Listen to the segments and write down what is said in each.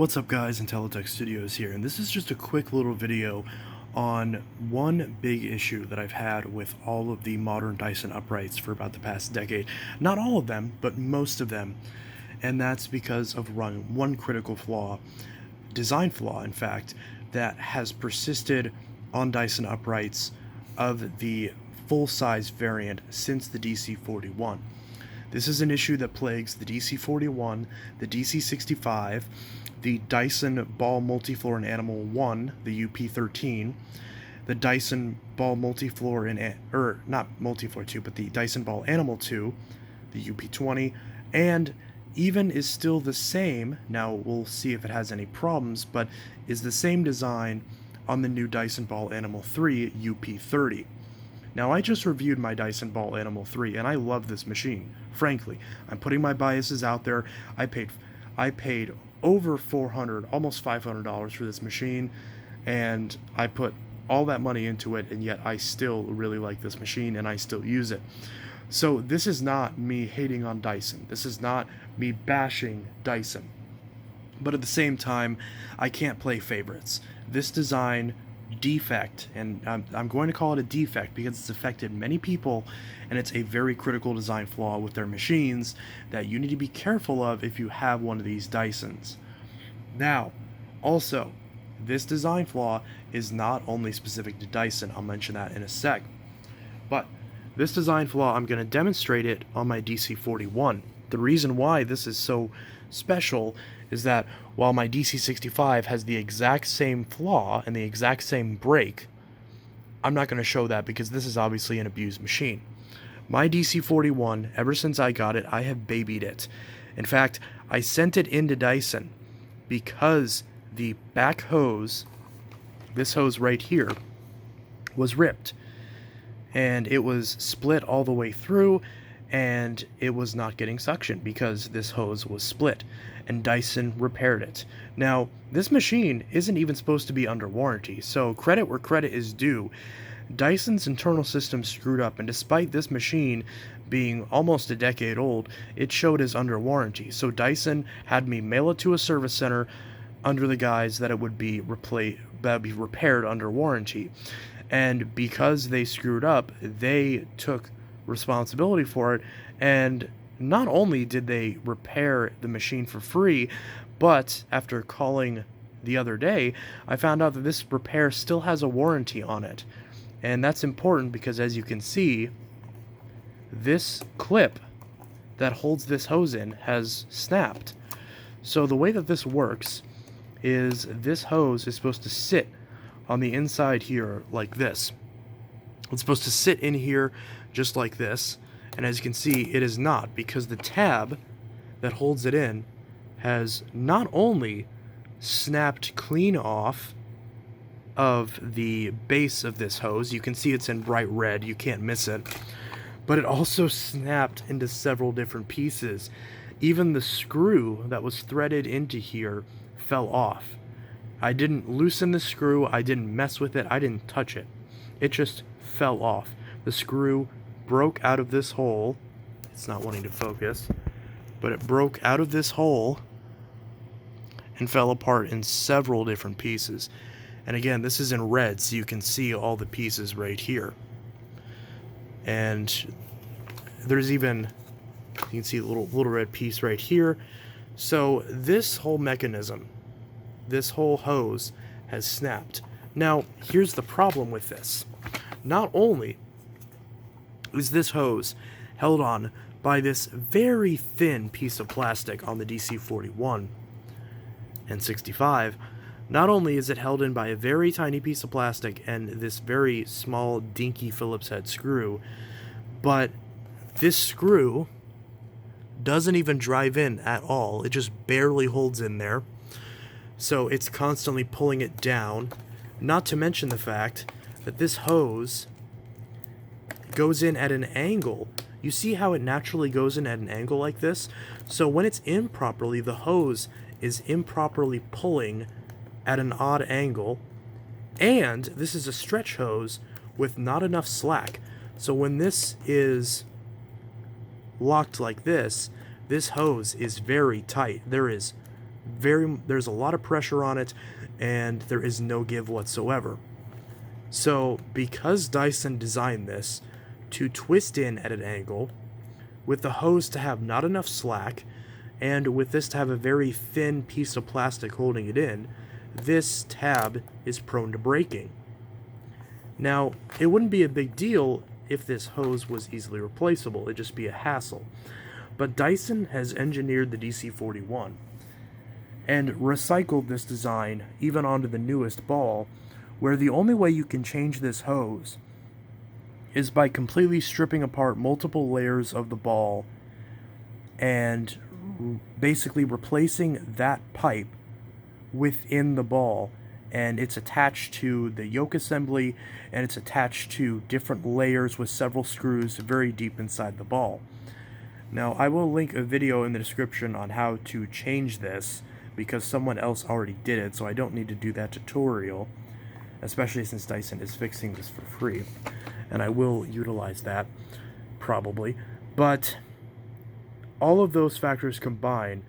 What's up guys, Intelitech Studios here, and this is just a quick little video on one big issue that I've had with all of the modern Dyson uprights for about the past decade. Not all of them, but most of them, and that's because of one critical flaw, design flaw in fact, that has persisted on Dyson uprights of the full-size variant since the DC41. This is an issue that plagues the DC41, the DC65, the Dyson Ball Multifloor and Animal 1, the UP13, the Dyson Ball Multifloor and not Multifloor 2, but the Dyson Ball Animal 2, the UP20, and even is still the same, now we'll see if it has any problems, but is the same design on the new Dyson Ball Animal 3 UP30. Now, I just reviewed my Dyson Ball Animal 3, and I love this machine, frankly. I'm putting my biases out there. I paid over $400, almost $500 for this machine, and I put all that money into it, and yet I still really like this machine, and I still use it. So this is not me hating on Dyson. This is not me bashing Dyson. But at the same time, I can't play favorites. This design defect, and I'm going to call it a defect because it's affected many people, and it's a very critical design flaw with their machines that you need to be careful of if you have one of these Dysons. Now, also, this design flaw is not only specific to Dyson. I'll mention that in a sec. But this design flaw, I'm going to demonstrate it on my DC41. The reason why this is so special is that while my DC65 has the exact same flaw and the exact same break, I'm not going to show that because this is obviously an abused machine. My DC41, ever since I got it, I have babied it. In fact, I sent it into Dyson because the back hose, this hose right here, was ripped. And it was split all the way through, and it was not getting suction because this hose was split, and Dyson repaired it. Now, this machine isn't even supposed to be under warranty, so credit where credit is due. Dyson's internal system screwed up, and despite this machine being almost a decade old, it showed as under warranty. So Dyson had me mail it to a service center under the guise that it would be repaired under warranty. And because they screwed up, they took responsibility for it, and not only did they repair the machine for free, but after calling the other day, I found out that this repair still has a warranty on it. And that's important because, as you can see, this clip that holds this hose in has snapped. So the way that this works is this hose is supposed to sit on the inside here like this. It's supposed to sit in here just like this, and as you can see, it is not, because the tab that holds it in has not only snapped clean off of the base of this hose, you can see it's in bright red, you can't miss it, but it also snapped into several different pieces. Even the screw that was threaded into here fell off. I didn't loosen the screw, I didn't mess with it, I didn't touch it. It just fell off. The screw broke out of this hole. It's not wanting to focus, but it broke out of this hole and fell apart in several different pieces. And again, this is in red, so you can see all the pieces right here. And there's even, you can see a little red piece right here. So this whole mechanism, this whole hose has snapped. Now, here's the problem with this. Not only is this hose held on by this very thin piece of plastic on the DC41 and 65, not only is it held in by a very tiny piece of plastic and this very small dinky Phillips head screw, but this screw doesn't even drive in at all. It just barely holds in there. So it's constantly pulling it down, not to mention the fact that this hose goes in at an angle. You see how it naturally goes in at an angle like this? So when it's improperly, the hose is improperly pulling at an odd angle, and this is a stretch hose with not enough slack. So when this is locked like this hose is very tight. There is there's a lot of pressure on it, and there is no give whatsoever. So because Dyson designed this to twist in at an angle, with the hose to have not enough slack, and with this to have a very thin piece of plastic holding it in, this tab is prone to breaking. Now, it wouldn't be a big deal if this hose was easily replaceable, it'd just be a hassle. But Dyson has engineered the DC41 and recycled this design even onto the newest ball, where the only way you can change this hose is by completely stripping apart multiple layers of the ball and basically replacing that pipe within the ball, and it's attached to the yoke assembly, and it's attached to different layers with several screws very deep inside the ball. Now, I will link a video in the description on how to change this, because someone else already did it, so I don't need to do that tutorial, especially since Dyson is fixing this for free, and I will utilize that, probably. But all of those factors combine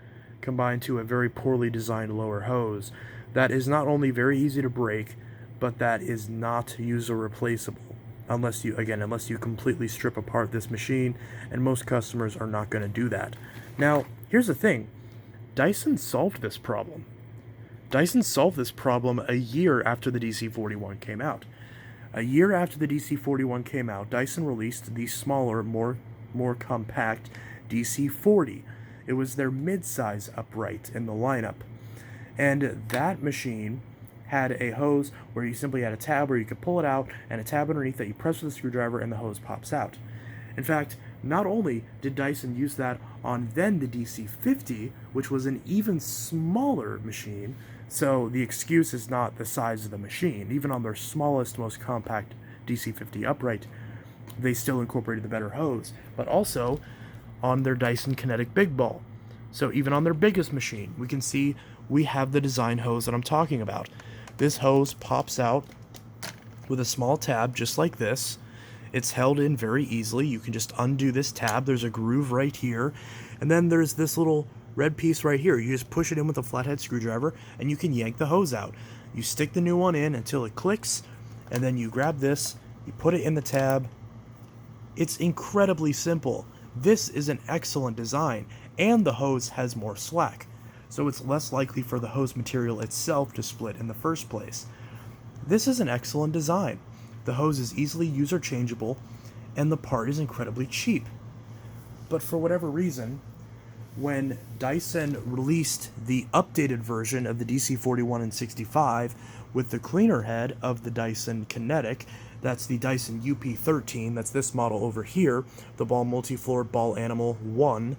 to a very poorly designed lower hose that is not only very easy to break, but that is not user replaceable unless you completely strip apart this machine, and most customers are not going to do that. Now, here's the thing. Dyson solved this problem. Dyson solved this problem a year after the DC41 came out. A year after the DC41 came out, Dyson released the smaller, more compact DC40. It was their mid-size upright in the lineup. And that machine had a hose where you simply had a tab where you could pull it out, and a tab underneath that you press with a screwdriver and the hose pops out. In fact, not only did Dyson use that on then the DC50, which was an even smaller machine, so the excuse is not the size of the machine. Even on their smallest, most compact DC50 upright, they still incorporated the better hose, but also on their Dyson Kinetic Big Ball. So even on their biggest machine, we can see we have the design hose that I'm talking about. This hose pops out with a small tab just like this. It's held in very easily. You can just undo this tab. There's a groove right here. And then there's this little red piece right here. You just push it in with a flathead screwdriver and you can yank the hose out. You stick the new one in until it clicks, and then you grab this, you put it in the tab. It's incredibly simple. This is an excellent design, and the hose has more slack, so it's less likely for the hose material itself to split in the first place. This is an excellent design. The hose is easily user changeable, and the part is incredibly cheap. But for whatever reason, when Dyson released the updated version of the DC41 and 65 with the cleaner head of the Dyson Kinetic, that's the Dyson UP13, that's this model over here, the Ball Multifloor Ball Animal 1,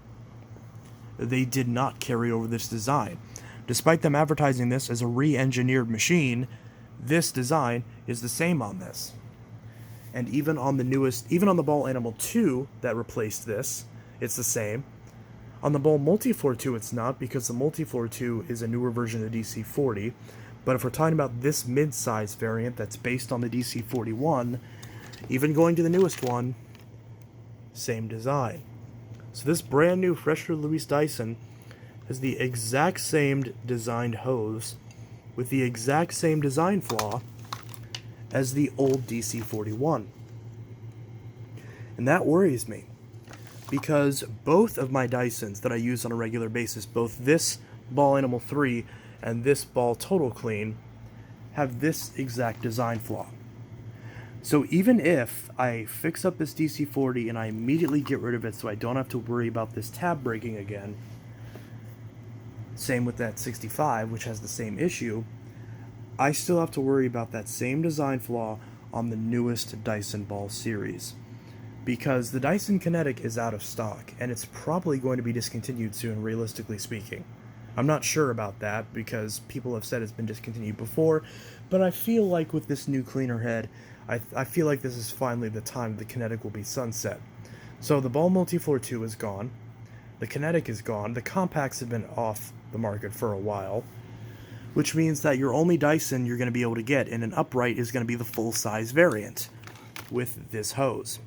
they did not carry over this design. Despite them advertising this as a re-engineered machine, this design is the same on this. And even on the Ball Animal 2 that replaced this, it's the same. On the Ball Multifloor 2 it's not, because the Multifloor 2 is a newer version of the DC40. But if we're talking about this mid-size variant that's based on the DC41, even going to the newest one, same design. So this brand new, freshly released Dyson has the exact same designed hose with the exact same design flaw as the old DC41. And that worries me, because both of my Dysons that I use on a regular basis, both this Ball Animal 3 and this Ball Total Clean, have this exact design flaw. So even if I fix up this DC40 and I immediately get rid of it so I don't have to worry about this tab breaking again, same with that 65, which has the same issue, I still have to worry about that same design flaw on the newest Dyson Ball series. Because the Dyson Kinetic is out of stock, and it's probably going to be discontinued soon, realistically speaking. I'm not sure about that, because people have said it's been discontinued before, but I feel like with this new cleaner head, I feel like this is finally the time the Kinetic will be sunset. So the Ball Multifloor 2 is gone, the Kinetic is gone, the compacts have been off the market for a while, which means that your only Dyson you're going to be able to get in an upright is going to be the full-size variant with this hose.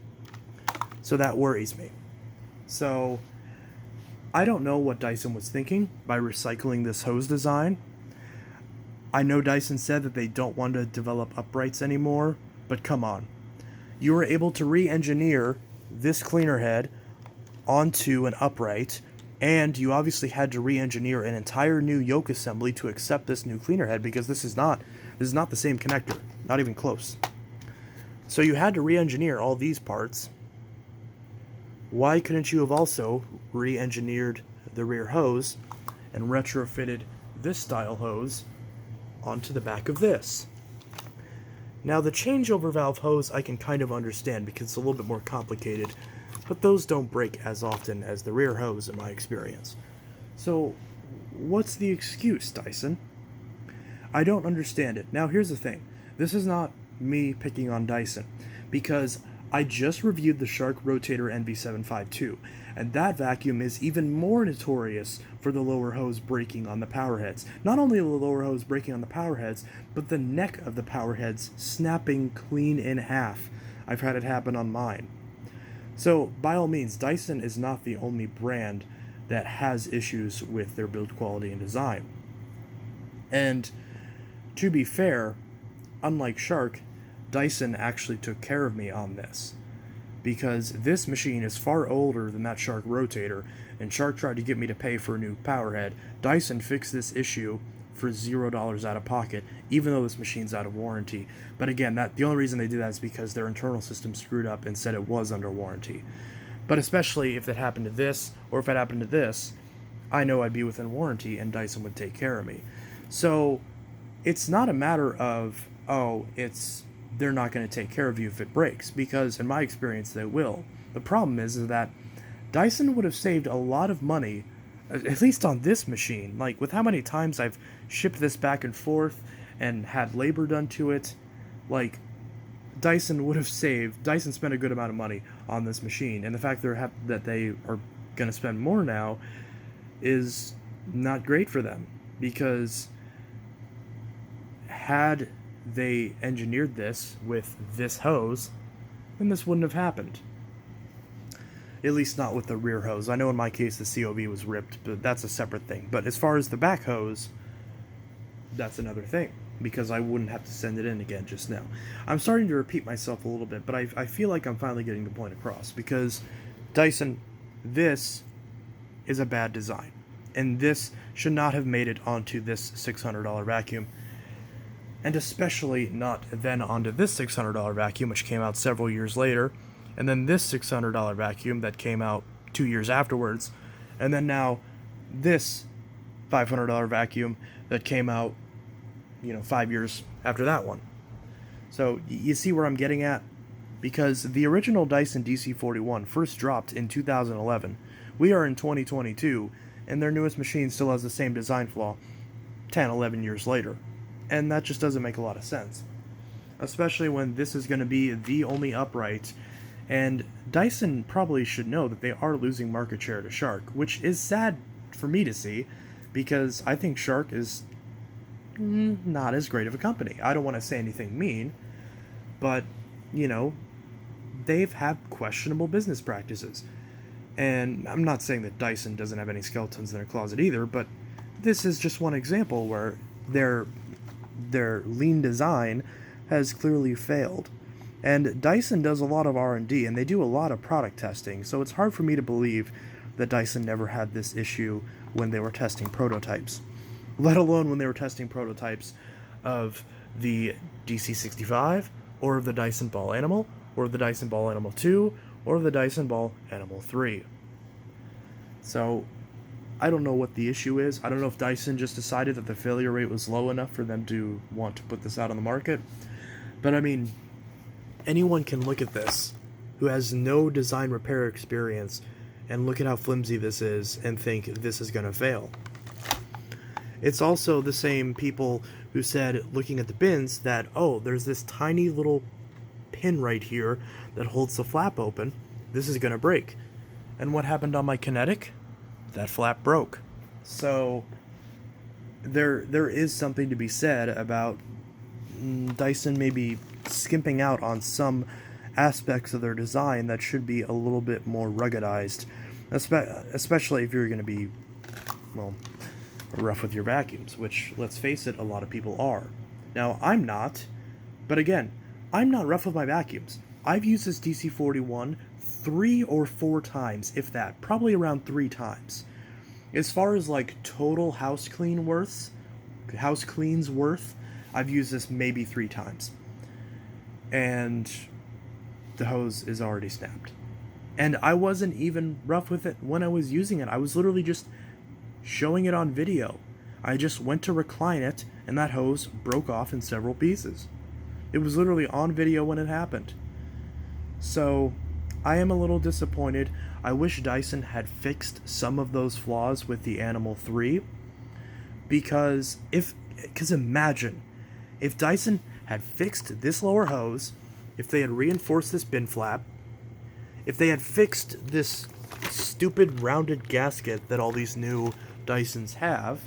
So that worries me. So I don't know what Dyson was thinking by recycling this hose design. I know Dyson said that they don't want to develop uprights anymore, but come on. You were able to re-engineer this cleaner head onto an upright, and you obviously had to re-engineer an entire new yoke assembly to accept this new cleaner head, because this is not the same connector, not even close. So you had to re-engineer all these parts. Why couldn't you have also re-engineered the rear hose and retrofitted this style hose onto the back of this? Now the changeover valve hose I can kind of understand because it's a little bit more complicated, but those don't break as often as the rear hose in my experience. So what's the excuse, Dyson? I don't understand it. Now here's the thing. This is not me picking on Dyson, because I just reviewed the Shark Rotator NV752, and that vacuum is even more notorious for the lower hose breaking on the power heads. Not only the lower hose breaking on the power heads, but the neck of the power heads snapping clean in half. I've had it happen on mine. So, by all means, Dyson is not the only brand that has issues with their build quality and design. And to be fair, unlike Shark, Dyson actually took care of me on this, because this machine is far older than that Shark Rotator, and Shark tried to get me to pay for a new power head. Dyson fixed this issue for $0 out of pocket, even though this machine's out of warranty. But again, the only reason they did that is because their internal system screwed up and said it was under warranty. But especially if it happened to this, or if it happened to this, I know I'd be within warranty and Dyson would take care of me. So it's not a matter of, they're not going to take care of you if it breaks, because in my experience they will. The problem is that Dyson would have saved a lot of money, at least on this machine. Like, with how many times I've shipped this back and forth and had labor done to it, like, Dyson spent a good amount of money on this machine, and the fact that they are going to spend more now is not great for them, because had they engineered this with this hose, then this wouldn't have happened. At least not with the rear hose. I know in my case the COV was ripped, but that's a separate thing. But as far as the back hose, that's another thing, because I wouldn't have to send it in again just now. I'm starting to repeat myself a little bit, but I feel like I'm finally getting the point across, because Dyson, this is a bad design, and this should not have made it onto this $600 vacuum. And especially not then onto this $600 vacuum, which came out several years later, and then this $600 vacuum that came out 2 years afterwards, and then now this $500 vacuum that came out, 5 years after that one. So you see where I'm getting at? Because the original Dyson DC41 first dropped in 2011. We are in 2022, and their newest machine still has the same design flaw 10, 11 years later. And that just doesn't make a lot of sense, especially when this is going to be the only upright. And Dyson probably should know that they are losing market share to Shark, which is sad for me to see, because I think Shark is not as great of a company. I don't want to say anything mean, but they've had questionable business practices. And I'm not saying that Dyson doesn't have any skeletons in their closet either, but this is just one example where their lean design has clearly failed. And Dyson does a lot of R&D, and they do a lot of product testing, so it's hard for me to believe that Dyson never had this issue when they were testing prototypes, let alone when they were testing prototypes of the DC65, or of the Dyson Ball Animal, or of the Dyson Ball Animal 2, or of the Dyson Ball Animal 3. So I don't know what the issue is. I don't know if Dyson just decided that the failure rate was low enough for them to want to put this out on the market. But I mean, anyone can look at this who has no design repair experience and look at how flimsy this is and think this is going to fail. It's also the same people who said, looking at the bins, that, there's this tiny little pin right here that holds the flap open. This is going to break. And what happened on my Kinetic? That flap broke. So there is something to be said about Dyson maybe skimping out on some aspects of their design that should be a little bit more ruggedized Especially if you're going to be, well, rough with your vacuums, which, let's face it, a lot of people are. Now, I'm not, but again, I'm not rough with my vacuums. I've used this DC41 3 or 4 times, if that, probably around 3 times. As far as like total house cleans worth, I've used this maybe 3 times. And the hose is already snapped. And I wasn't even rough with it when I was using it. I was literally just showing it on video. I just went to recline it, and that hose broke off in several pieces. It was literally on video when it happened. So, I am a little disappointed. I wish Dyson had fixed some of those flaws with the Animal 3. Because imagine, if Dyson had fixed this lower hose, if they had reinforced this bin flap, if they had fixed this stupid rounded gasket that all these new Dysons have,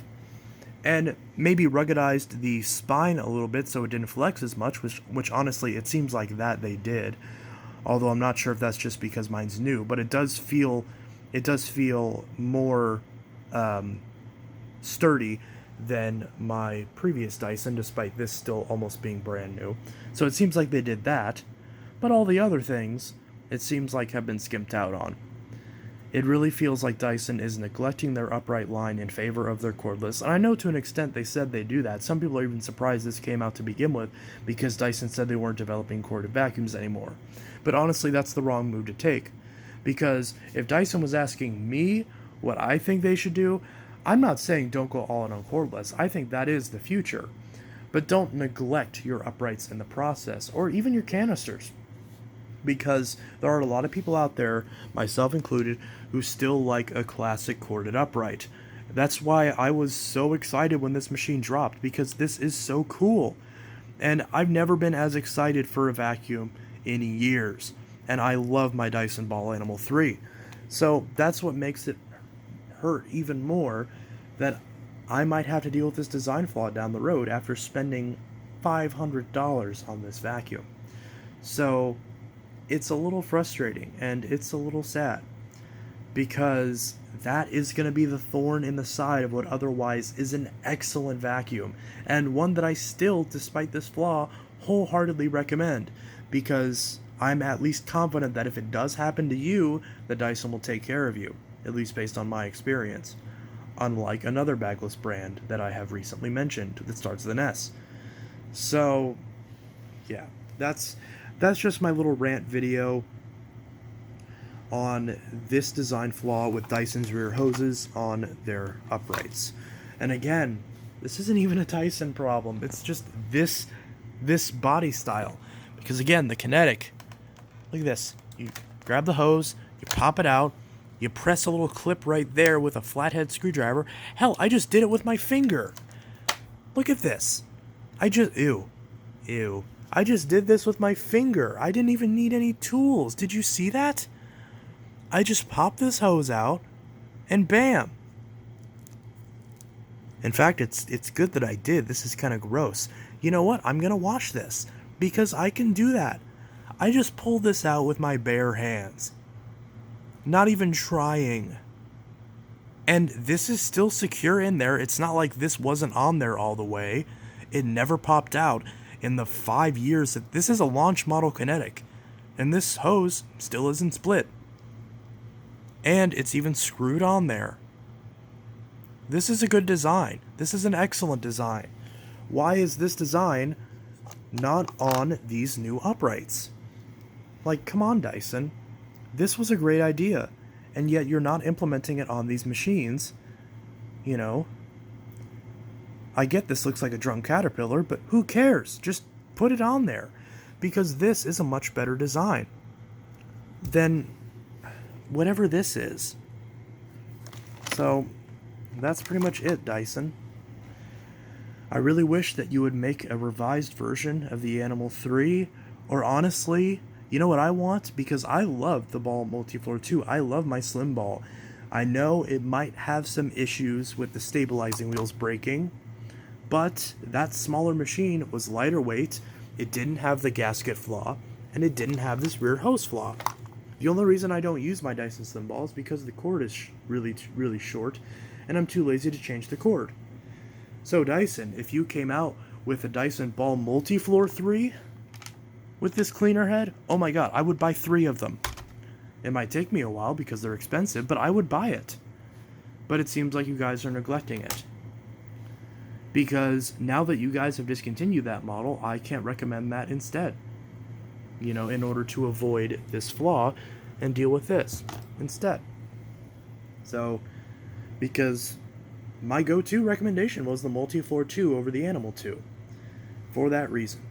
and maybe ruggedized the spine a little bit so it didn't flex as much, which honestly it seems like that they did, although I'm not sure if that's just because mine's new, but it does feel more sturdy than my previous Dyson, despite this still almost being brand new. So it seems like they did that, but all the other things, it seems like, have been skimped out on. It really feels like Dyson is neglecting their upright line in favor of their cordless, and I know to an extent they said they do that. Some people are even surprised this came out to begin with, because Dyson said they weren't developing corded vacuums anymore. But honestly, that's the wrong move to take, because if Dyson was asking me what I think they should do, I'm not saying don't go all in on cordless. I think that is the future. But don't neglect your uprights in the process, or even your canisters. Because there are a lot of people out there, myself included, who still like a classic corded upright. That's why I was so excited when this machine dropped, because this is so cool. And I've never been as excited for a vacuum in years. And I love my Dyson Ball Animal 3. So that's what makes it hurt even more that I might have to deal with this design flaw down the road after spending $500 on this vacuum. So it's a little frustrating and it's a little sad, because that is going to be the thorn in the side of what otherwise is an excellent vacuum, and one that I still, despite this flaw, wholeheartedly recommend, because I'm at least confident that if it does happen to you, the Dyson will take care of you, at least based on my experience, unlike another bagless brand that I have recently mentioned that starts with an S. So, yeah, that's just my little rant video on this design flaw with Dyson's rear hoses on their uprights. And again, this isn't even a Dyson problem. It's just this body style. Because again, the kinetic, look at this. You grab the hose, you pop it out, you press a little clip right there with a flathead screwdriver. Hell, I just did it with my finger. Look at this. Ew. I just did this with my finger. I didn't even need any tools. Did you see that? I just popped this hose out, and bam. In fact, it's good that I did. This is kind of gross. You know what? I'm going to wash this, because I can do that. I just pulled this out with my bare hands. Not even trying. And this is still secure in there. It's not like this wasn't on there all the way. It never popped out in the 5 years that this is a launch model kinetic. And this hose still isn't split. And it's even screwed on there. This is a good design. This is an excellent design. Why is this design not on these new uprights? Like, come on, Dyson. This was a great idea, and yet you're not implementing it on these machines. You know, I get this looks like a drunk caterpillar, but who cares? Just put it on there, because this is a much better design than whatever this is. So that's pretty much it, Dyson. I really wish that you would make a revised version of the Animal 3, or honestly, you know what I want? Because I love the Ball Multifloor too. I love my Slim Ball. I know it might have some issues with the stabilizing wheels breaking, but that smaller machine was lighter weight, it didn't have the gasket flaw, and it didn't have this rear hose flaw. The only reason I don't use my Dyson Slim Ball is because the cord is really short, and I'm too lazy to change the cord. So Dyson, if you came out with a Dyson Ball Multi-Floor 3 with this cleaner head, oh my god, I would buy 3 of them. It might take me a while because they're expensive, but I would buy it. But it seems like you guys are neglecting it. Because now that you guys have discontinued that model, I can't recommend that instead. You know, in order to avoid this flaw and deal with this instead. So, because my go-to recommendation was the Multi-Floor 2 over the Animal 2. For that reason.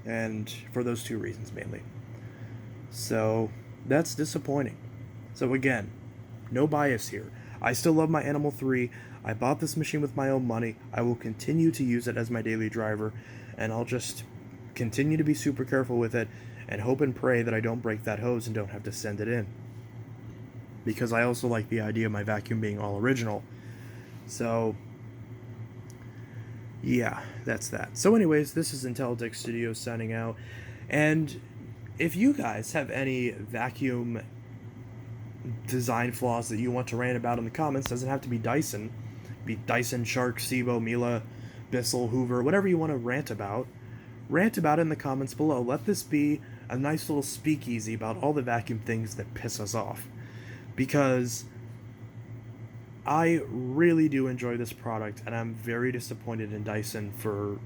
And for those 2 reasons mainly. So, that's disappointing. So again, no bias here. I still love my Animal 3. I bought this machine with my own money. I will continue to use it as my daily driver. And I'll just continue to be super careful with it and hope and pray that I don't break that hose and don't have to send it in. Because I also like the idea of my vacuum being all original. So, yeah, that's that. So anyways, this is Intellidex Studios signing out. And if you guys have any vacuum design flaws that you want to rant about in the comments, doesn't have to be Dyson. Be Dyson, Shark, Sibo, Miele, Bissell, Hoover, whatever you want to rant about it in the comments below. Let this be a nice little speakeasy about all the vacuum things that piss us off. Because I really do enjoy this product, and I'm very disappointed in Dyson for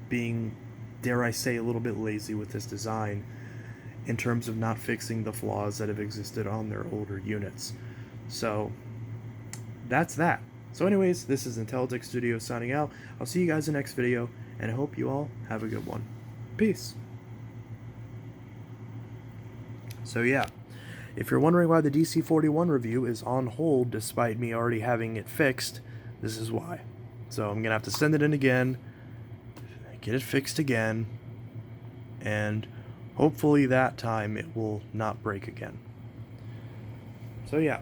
being, dare I say, a little bit lazy with this design in terms of not fixing the flaws that have existed on their older units. So, that's that. So anyways, this is Intellidex Studios signing out. I'll see you guys in the next video, and I hope you all have a good one. Peace. So yeah, if you're wondering why the DC41 review is on hold despite me already having it fixed, this is why. So I'm going to have to send it in again, get it fixed again, and hopefully that time it will not break again. So yeah,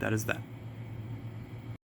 that is that.